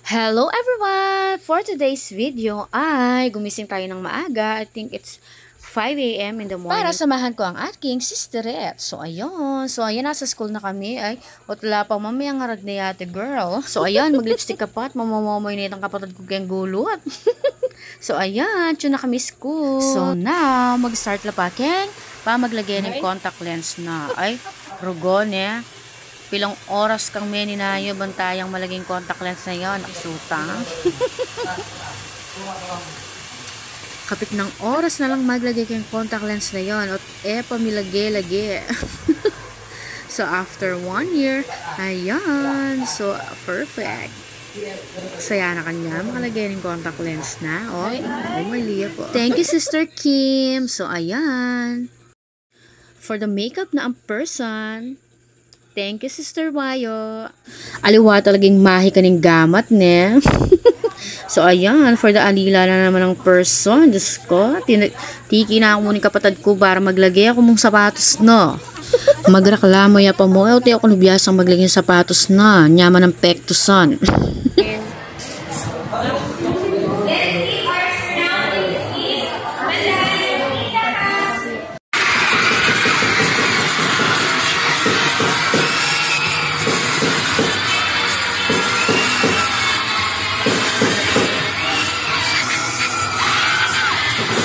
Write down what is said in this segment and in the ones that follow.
Hello everyone! For today's video ay gumising tayo ng maaga. I think it's 5 AM in the morning. Para samahan ko ang aking sisterette. So ayun. So ayan, nasa school na kami. Ay, wala pa mamayang harag na yate girl. So ayan, mag-lipstick ka pa at mamamoy na itang kapatid ko kayang gulot. So ayan, tune na kami school. So now, mag-start lapakin. Pa maglagay ng contact lens na. Ay, rugon eh. Pilang oras kang meninayo bantayang malaging contact lens na yon, nakisutang. Kapit ng oras na lang maglagay kang contact lens na yon at pamilagi-lagi. So after 1 year, ayan, so perfect. Saya na kanya makalagay ng contact lens na. Oh my liya po. Thank you, Sister Kim. So ayan, for the makeup na ang person, thank you, Sister Wayo. Aliwa talaging mahi kaning gamat, ne? So, ayan. For the alila na naman ng person. Diyos ko. Tiki na ako muna kapatid ko para maglagay ako mong sapatos, no? Magreklamo ya pa mo. Ito ako nabiyasang maglagay ng sapatos na. Nyaman ng pektusan.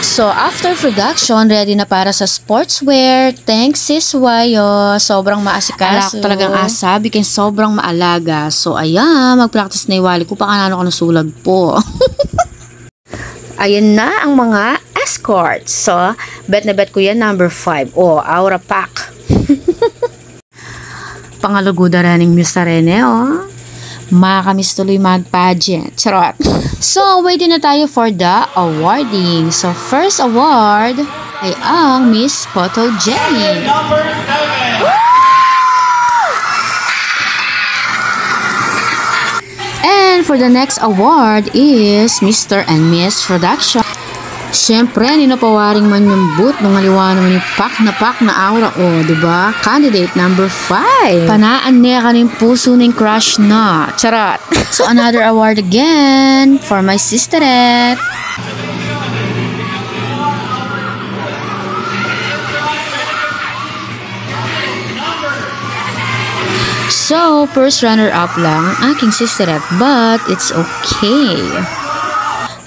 So, after production, ready na para sa sportswear. Thanks, Sis Wayo. Sobrang maasikaso. Alak talagang asa. Bikin sobrang maalaga. So, ayan. Mag-practice na iwali ko. Pakanano ko ng sulag po. Ayan na ang mga escorts. So, bet na bet ko yan, number 5. Oh, Aura Pack. Pangaluguda rin ng Mr. Rene, oh. Makakamis tuloy mag-pageant. Charot. So, waiting na tayo for the awarding. So, first award ay ang Miss Photo Jenny. Number 7. And for the next award is Mr. and Miss Production. Siyempre, ninapawaring man yung boot nung aliwa naman yung pack na aura. O, diba? Candidate number 5. Panaan niya kaning puso ng crush na. Charot. So, another award again for my sisterette. So, first runner-up lang ang aking sisterette, but it's okay.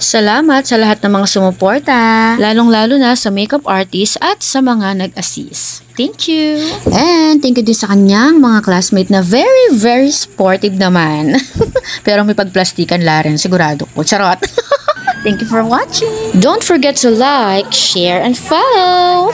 Salamat sa lahat ng mga sumuporta, lalong-lalo na sa makeup artist at sa mga nag-assist. Thank you! And thank you din sa kanyang mga classmate na very, very sportive naman. Pero may pagplastikan la rin, sigurado ko. Charot! Thank you for watching! Don't forget to like, share, and follow!